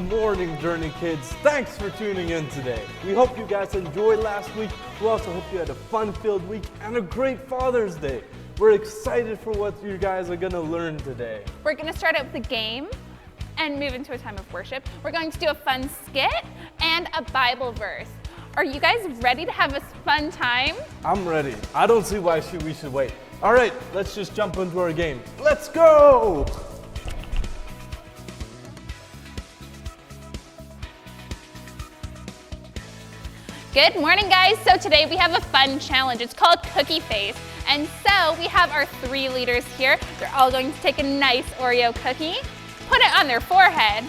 morning, Journey Kids. Thanks for tuning in today. We hope you guys enjoyed last week. We also hope you had a fun-filled week and a great Father's Day. We're excited for what you guys are going to learn today. We're going to start out with a game and move into a time of worship. We're going to do a fun skit and a Bible verse. Are you guys ready to have a fun time? I'm ready. I don't see why we should wait. All right, let's just jump into our game. Let's go! Good morning, guys. So today we have a fun challenge. It's called Cookie Face. And so we have our 3 leaders here. They're all going to take a nice Oreo cookie, put it on their forehead,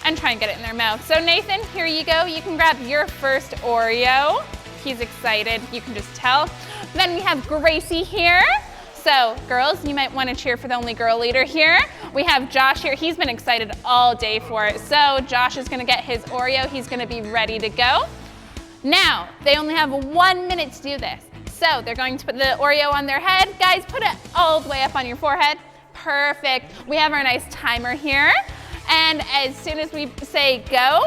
and try and get it in their mouth. So Nathan, here you go. You can grab your first Oreo. He's excited, you can just tell. Then we have Gracie here. So girls, you might want to cheer for the only girl leader here. We have Josh here. He's been excited all day for it. So Josh is going to get his Oreo. He's going to be ready to go. Now, they only have 1 minute to do this. So they're going to put the Oreo on their head. Guys, put it all the way up on your forehead. Perfect. We have our nice timer here. And as soon as we say go,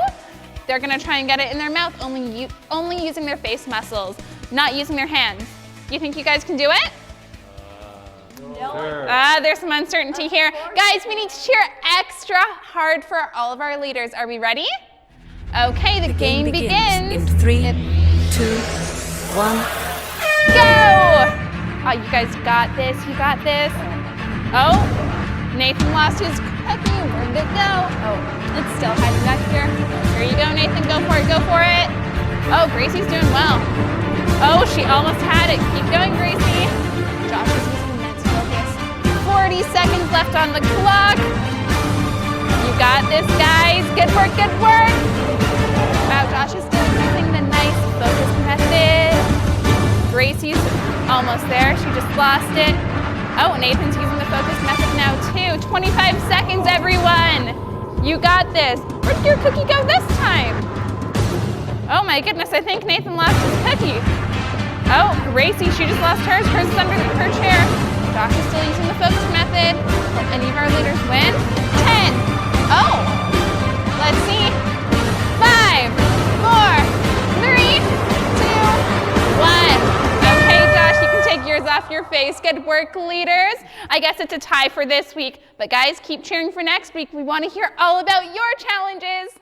they're gonna try and get it in their mouth, only using their face muscles, not using their hands. You think you guys can do it? No. Sure. There's some uncertainty here. Guys, we need to cheer extra hard for all of our leaders. Are we ready? Okay, the game begins. In 3, 2, 1. Go! Oh, you guys got this. You got this. Oh, Nathan lost his cookie. Where did it go? Oh, it's still hiding back here. Here you go, Nathan. Go for it. Go for it. Oh, Gracie's doing well. Oh, she almost had it. Keep going, Gracie. Josh is using immense focus. 40 seconds left on the clock. You got this, guys. Good work. Good work. Wow, Josh is still using the nice focus method. Gracie's almost there. She just lost it. Oh, Nathan's using the focus method now too. 25 seconds, everyone. You got this. Where did your cookie go this time? Oh my goodness, I think Nathan lost his cookie. Oh, Gracie, she just lost hers. Hers is under her chair. Josh is still using the focus method. Will any of our leaders win? 10. Oh, let's see. 5, 4, 3, 2, 1. Okay, Josh, you can take yours off your face. Good work, leaders. I guess it's a tie for this week, but guys, keep cheering for next week. We want to hear all about your challenges.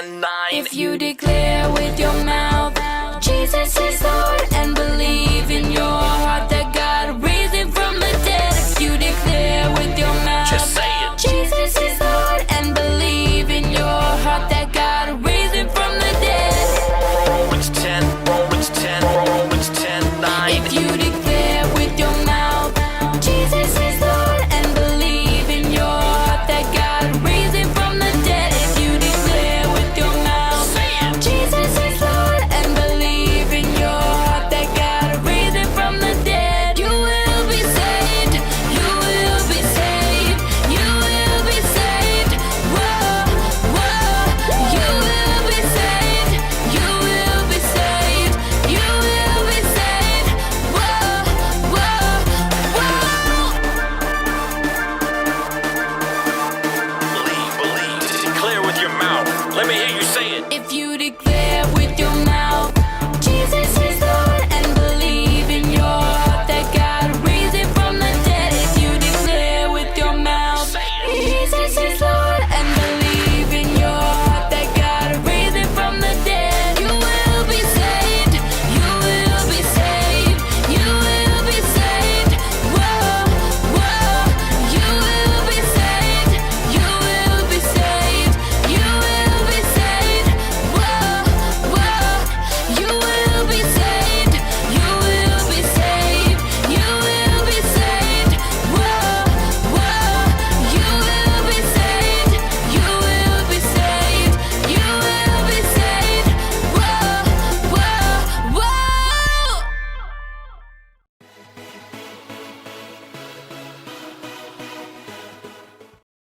10, 9. If you declare with your mouth Jesus is Lord and believe in your heart that God raised him from the dead. If you declare with your mouth Just say it. Jesus is Lord and believe in your heart that God raised him from the dead. Romans 10, Romans 10, Romans 10, 9. If you declare with your mouth Jesus is Lord and believe in your heart that God raised him from the dead. If you declare with your mouth Jesus is Lord and believe in your heart that God raised him from the dead, you will be saved. You will be saved. You will be saved. Whoa, whoa. You will be saved. You will be saved. You will be saved. Whoa, whoa, whoa. Believe, declare with your mouth. Let me hear you say it. If you declare with your mouth Jesus is Lord and believe in your heart that God raised him from the dead. If you declare with your mouth Jesus is Lord and believe in your heart that God raised him from the dead, you will be saved. You will be saved. You will be saved. Whoa, whoa. You will be saved. You will be saved. You will be saved. Whoa, whoa. You will be saved. You will be saved. You will be saved. Whoa, whoa. You will be saved. You will be saved. You will be saved. Whoa, whoa, whoa.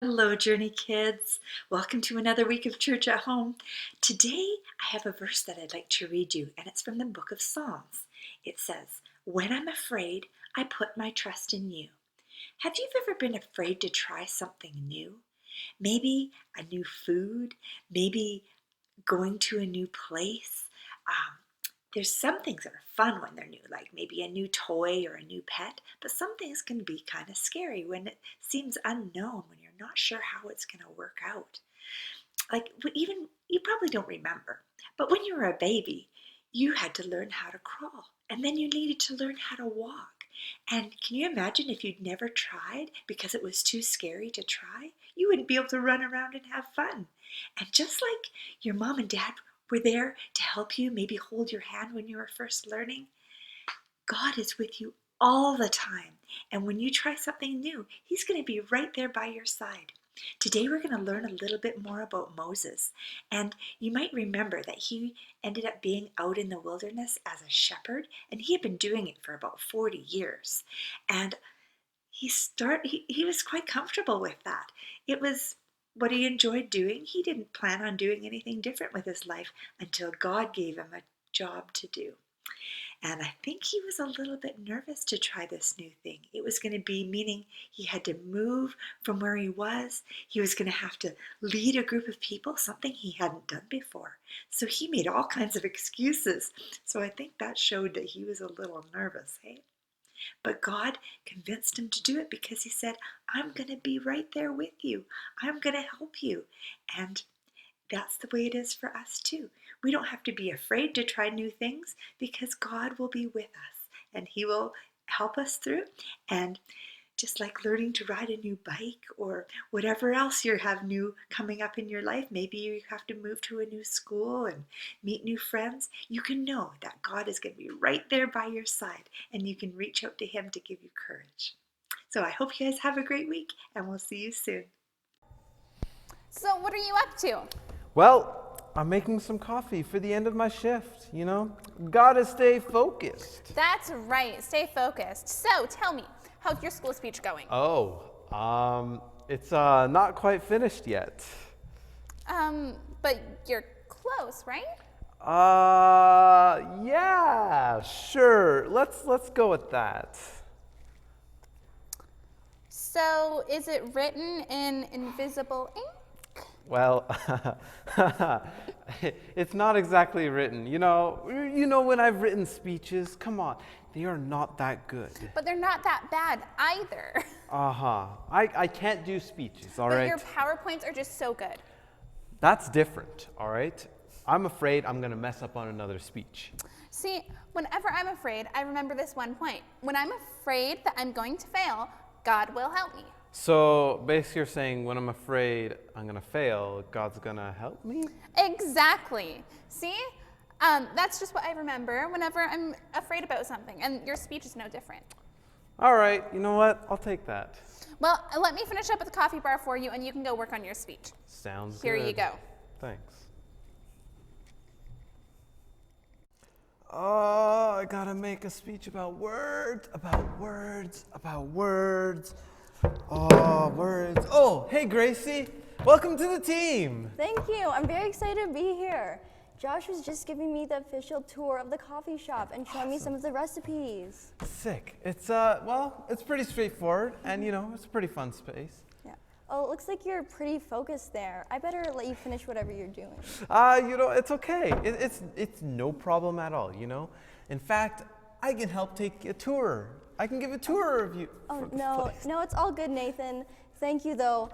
Hello, Journey Kids. Welcome to another week of Church at Home. Today, I have a verse that I'd like to read you, and it's from the book of Psalms. It says, "When I'm afraid, I put my trust in you." Have you ever been afraid to try something new? Maybe a new food, maybe going to a new place. There's some things that are fun when they're new, like maybe a new toy or a new pet, but some things can be kind of scary when it seems unknown, when you're not sure how it's going to work out. Like even, you probably don't remember, but when you were a baby, you had to learn how to crawl, and then you needed to learn how to walk. And can you imagine if you'd never tried because it was too scary to try? You wouldn't be able to run around and have fun. And just like your mom and dad were there to help you, maybe hold your hand when you were first learning, God is with you all the time. And when you try something new, he's going to be right there by your side. Today we're going to learn a little bit more about Moses. And you might remember that he ended up being out in the wilderness as a shepherd, and he had been doing it for about 40 years. And he was quite comfortable with that. It was what he enjoyed doing. He didn't plan on doing anything different with his life until God gave him a job to do. And I think he was a little bit nervous to try this new thing. It was going to be meaning he had to move from where he was. He was going to have to lead a group of people, something he hadn't done before. So he made all kinds of excuses. So I think that showed that he was a little nervous, hey? But God convinced him to do it because he said, I'm going to be right there with you. I'm going to help you. And that's the way it is for us too. We don't have to be afraid to try new things because God will be with us and he will help us through. And just like learning to ride a new bike or whatever else you have new coming up in your life, maybe you have to move to a new school and meet new friends, you can know that God is going to be right there by your side and you can reach out to him to give you courage. So I hope you guys have a great week and we'll see you soon. So what are you up to? Well, I'm making some coffee for the end of my shift, you know? Gotta stay focused. That's right, stay focused. So tell me, how's your school speech going? It's not quite finished yet. But you're close, right? Yeah, sure. Let's go with that. So is it written in invisible ink? Well, it's not exactly written. You know when I've written speeches, come on, they are not that good. But they're not that bad either. I can't do speeches, all right? But your PowerPoints are just so good. That's different, all right? I'm afraid I'm gonna mess up on another speech. See, whenever I'm afraid, I remember this one point. When I'm afraid that I'm going to fail, God will help me. So basically you're saying when I'm afraid I'm gonna fail, God's gonna help me? Exactly. See? That's just what I remember whenever I'm afraid about something, and your speech is no different. All right, you know what? I'll take that. Well, let me finish up at the coffee bar for you, and you can go work on your speech. Sounds Here good. you go. Thanks. Oh, I gotta make a speech about words, about words, about words. Oh, words. Oh, hey Gracie, welcome to the team. Thank you. I'm very excited to be here. Josh was just giving me the official tour of the coffee shop and showing me some of the recipes. Sick. It's well, it's pretty straightforward, and it's a pretty fun space. Yeah. Oh, it looks like you're pretty focused there. I better let you finish whatever you're doing. It's okay. It's no problem at all. In fact, I can help take a tour. I can give a tour of you. Oh, for the no, place. no, it's all good, Nathan. Thank you, though.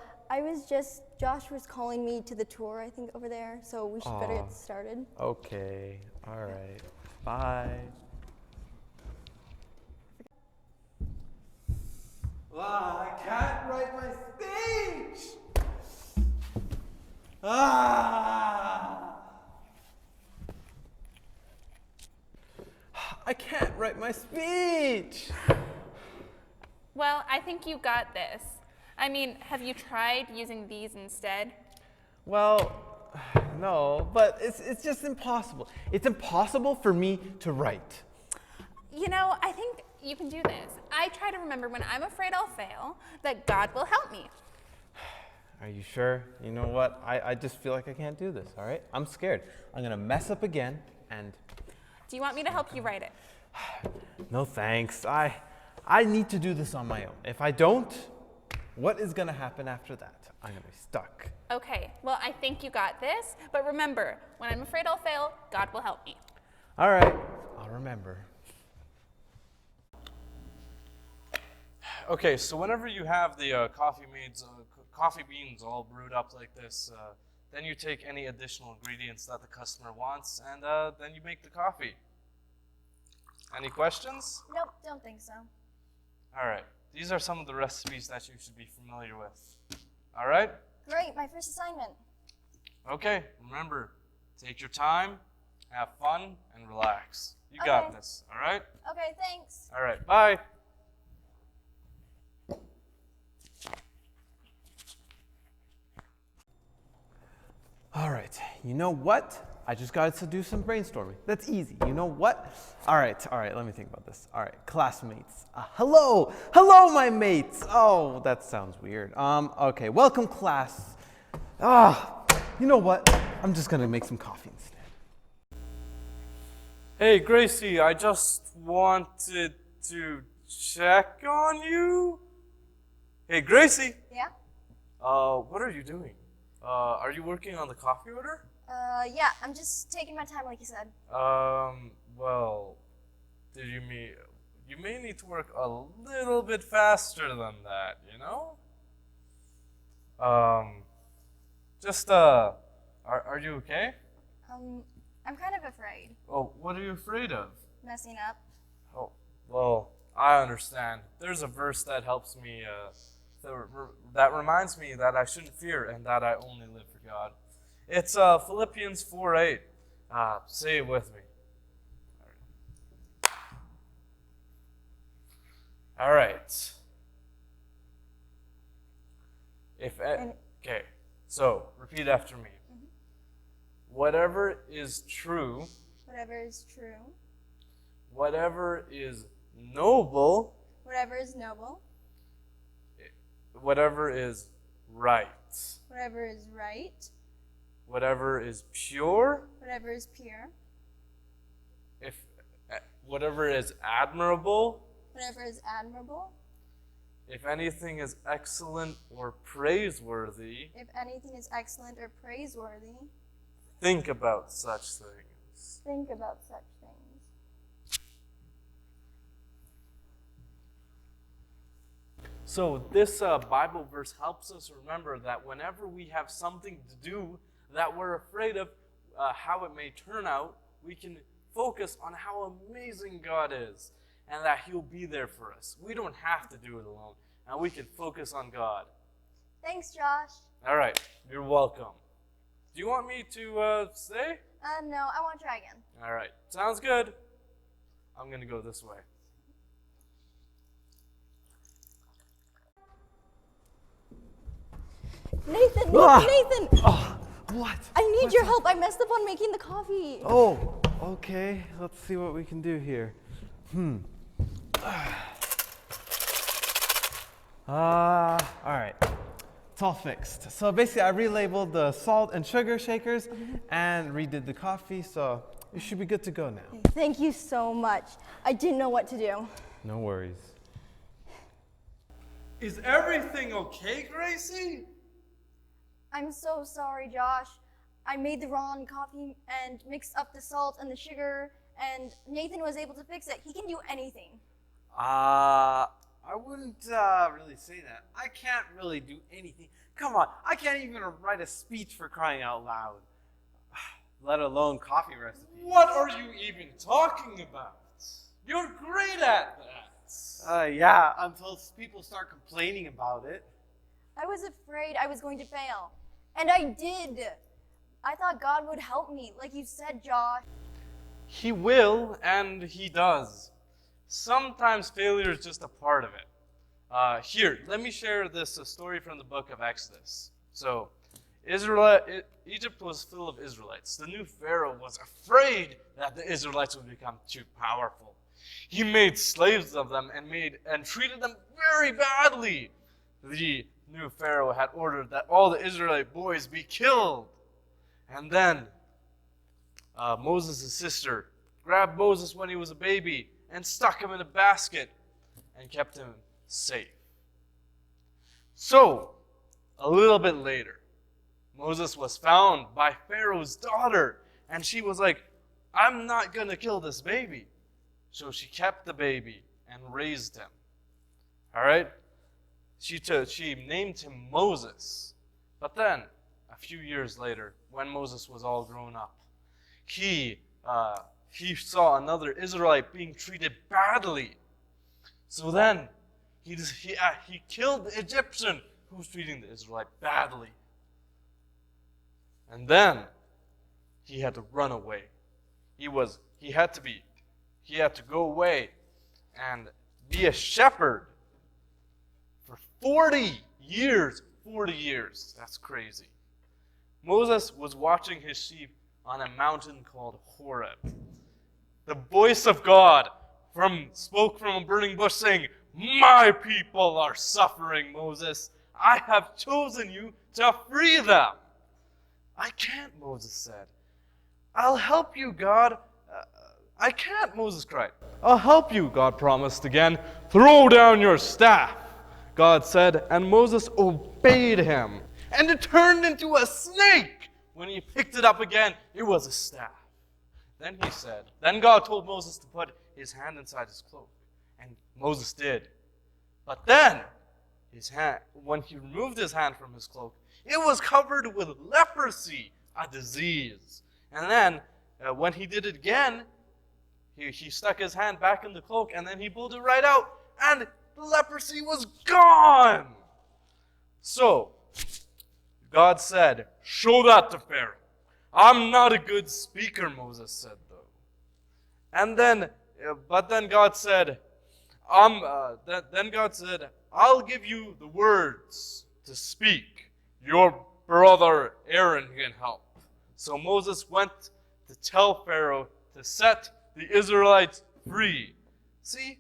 Josh was calling me to the tour, I think, over there, so we should better get started. Okay. All right. Bye. I can't write my speech. I can't write my speech. Well, I think you got this. I mean, have you tried using these instead? Well, no, but it's just impossible. It's impossible for me to write. I think you can do this. I try to remember when I'm afraid I'll fail, that God will help me. Are you sure? You know what? I just feel like I can't do this, all right? I'm scared. I'm gonna mess up again, and... Do you want me to help you write it? No thanks. I need to do this on my own. If I don't, what is gonna happen after that? I'm gonna be stuck. Okay, well, I think you got this, but remember, when I'm afraid I'll fail, God will help me. All right, I'll remember. Okay, so whenever you have the coffee beans all brewed up like this, then you take any additional ingredients that the customer wants, and then you make the coffee. Any questions? Nope, don't think so. All right, these are some of the recipes that you should be familiar with. All right? Great, my first assignment. Okay, remember, take your time, have fun, and relax. You got this, all right? Okay, thanks. All right, bye. All right, you know what? I just got to do some brainstorming. That's easy. You know what? All right, let me think about this. All right, classmates. Hello, my mates. Oh, that sounds weird. Okay, welcome class. You know what? I'm just gonna make some coffee instead. Hey, Gracie, I just wanted to check on you. Hey, Gracie. Yeah? What are you doing? Are you working on the coffee order? Yeah, I'm just taking my time like you said. Well, you may need to work a little bit faster than that, you know? Are you okay? I'm kind of afraid. Oh, what are you afraid of? Messing up. Oh, well, I understand. There's a verse that helps me, that reminds me that I shouldn't fear and that I only live for God. It's Philippians 4:8. Say it with me. All right. Okay, so repeat after me. Whatever is true. Whatever is true. Whatever is noble. Whatever is noble. Whatever is right. Whatever is right. Whatever is pure. Whatever is pure. Whatever is admirable. Whatever is admirable. If anything is excellent or praiseworthy. If anything is excellent or praiseworthy. Think about such things. Think about such things. So this Bible verse helps us remember that whenever we have something to do that we're afraid of how it may turn out, we can focus on how amazing God is and that He'll be there for us. We don't have to do it alone, and we can focus on God. Thanks, Josh. All right, you're welcome. Do you want me to stay? No, I want to try again. All right, sounds good. I'm going to go this way. Nathan, Nathan! Oh, what? I need your help. I messed up on making the coffee. Oh, okay. Let's see what we can do here. All right. It's all fixed. So basically, I relabeled the salt and sugar shakers and redid the coffee, so you should be good to go now. Thank you so much. I didn't know what to do. No worries. Is everything okay, Gracie? I'm so sorry, Josh. I made the wrong coffee and mixed up the salt and the sugar, and Nathan was able to fix it. He can do anything. I wouldn't really say that. I can't really do anything. Come on, I can't even write a speech for crying out loud, let alone coffee recipes. What are you even talking about? You're great at that. Yeah, until people start complaining about it. I was afraid I was going to fail, and I did. I thought God would help me, like you said, Josh. He will, and He does. Sometimes failure is just a part of it. Here, let me share this story from the book of Exodus. So, Egypt was full of Israelites. The new Pharaoh was afraid that the Israelites would become too powerful. He made slaves of them and treated them very badly. The new Pharaoh had ordered that all the Israelite boys be killed. And then Moses' sister grabbed Moses when he was a baby and stuck him in a basket and kept him safe. So, a little bit later, Moses was found by Pharaoh's daughter, and she was like, I'm not going to kill this baby. So she kept the baby and raised him. All right? She named him Moses. But then, a few years later, when Moses was all grown up, he saw another Israelite being treated badly. So then, he killed the Egyptian who was treating the Israelite badly. And then, he had to run away. He had to go away and be a shepherd for 40 years. 40 years. That's crazy. Moses was watching his sheep on a mountain called Horeb. The voice of God spoke from a burning bush saying, My people are suffering, Moses. I have chosen you to free them. I can't, Moses said. I'll help you, God. I can't, Moses cried. I'll help you, God promised again. Throw down your staff, God said, and Moses obeyed him. And it turned into a snake. When he picked it up again, it was a staff. Then God told Moses to put his hand inside his cloak. And Moses did. But then, when he removed his hand from his cloak, it was covered with leprosy, a disease. And then, when he did it again, he stuck his hand back in the cloak, and then he pulled it right out, and the leprosy was gone. So, God said, show that to Pharaoh. I'm not a good speaker, Moses said, though. And then, but then God said, I'll give you the words to speak. Your brother Aaron can help. So Moses went to tell Pharaoh to set the Israelites free. See,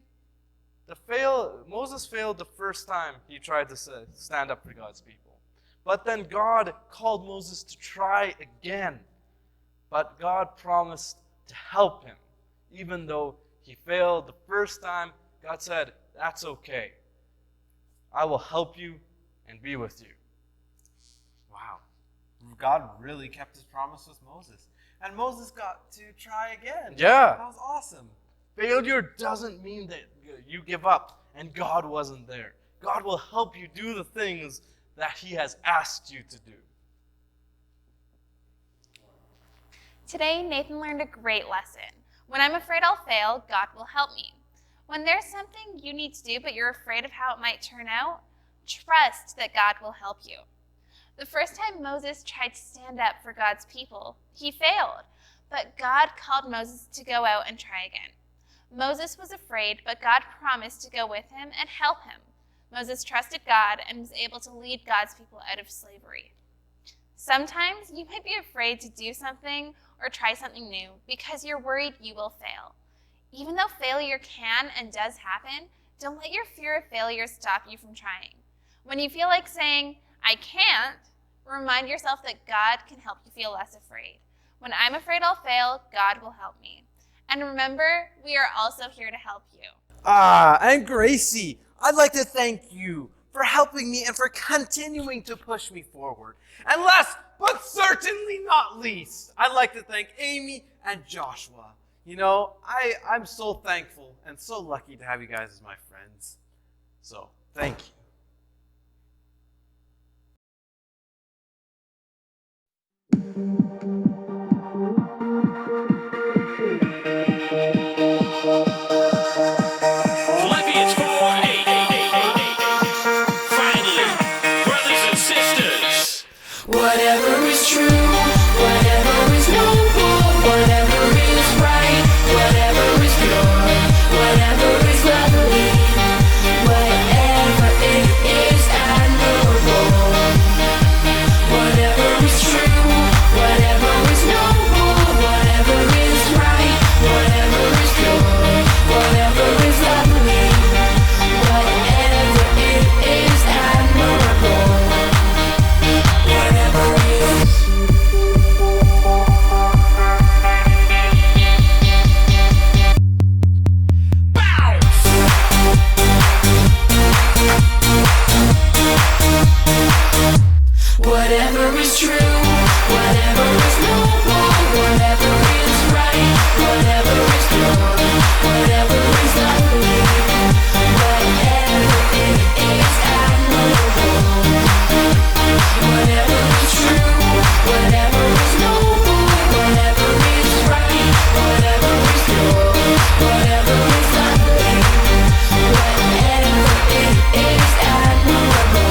Moses failed the first time he tried to stand up for God's people. But then God called Moses to try again. But God promised to help him. Even though he failed the first time, God said, that's okay. I will help you and be with you. Wow. God really kept his promise with Moses. And Moses got to try again. Yeah. That was awesome. Failure doesn't mean that you give up and God wasn't there. God will help you do the things that he has asked you to do. Today, Nathan learned a great lesson. When I'm afraid I'll fail, God will help me. When there's something you need to do but you're afraid of how it might turn out, trust that God will help you. The first time Moses tried to stand up for God's people, he failed, but God called Moses to go out and try again. Moses was afraid, but God promised to go with him and help him. Moses trusted God and was able to lead God's people out of slavery. Sometimes you might be afraid to do something or try something new because you're worried you will fail. Even though failure can and does happen, don't let your fear of failure stop you from trying. When you feel like saying, I can't, remind yourself that God can help you feel less afraid. When I'm afraid I'll fail, God will help me. And remember, we are also here to help you. And Gracie, I'd like to thank you for helping me and for continuing to push me forward. And last but certainly not least, I'd like to thank Amy and Joshua. You know, I'm so thankful and so lucky to have you guys as my friends. So, thank you. Philippians 4:8. Finally, brothers and sisters. Whatever is true, whatever is noble, whatever is right, whatever is pure, whatever is lovely, whatever it is admirable, whatever is true, whatever is noble, whatever is right, whatever is pure, whatever is lovely, whatever it is admirable. Whatever is whatever is true, whatever is noble, whatever is right, whatever is pure, whatever is lovely, whatever it is admirable. Whatever is true, whatever is noble, whatever is right, whatever is pure, whatever is lovely, whatever it is admirable.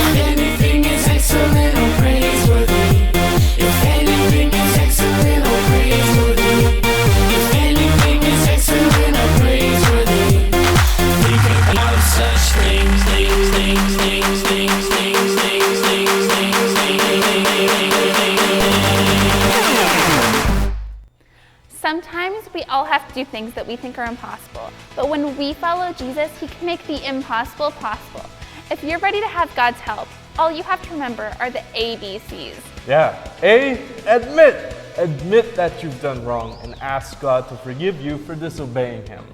If anything is excellent or praiseworthy, if anything is excellent or praiseworthy, if anything is excellent or praiseworthy, think about such things, Sometimes we all have to do things that we think are impossible, but when we follow Jesus, he can make the impossible possible. If you're ready to have God's help, all you have to remember are the ABCs. Yeah. A, admit. Admit that you've done wrong and ask God to forgive you for disobeying him.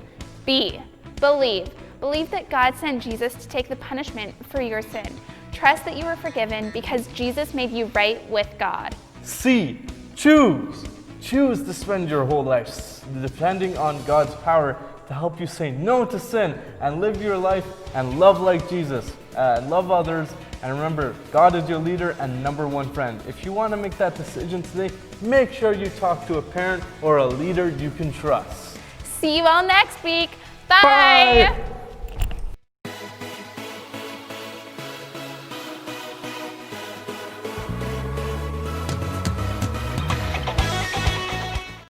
B, believe. Believe that God sent Jesus to take the punishment for your sin. Trust that you were forgiven because Jesus made you right with God. C, choose. Choose to spend your whole life depending on God's power to help you say no to sin and live your life and love like Jesus, love others, and remember, God is your leader and number one friend. If you want to make that decision today, make sure you talk to a parent or a leader you can trust. See you all next week. Bye. Bye.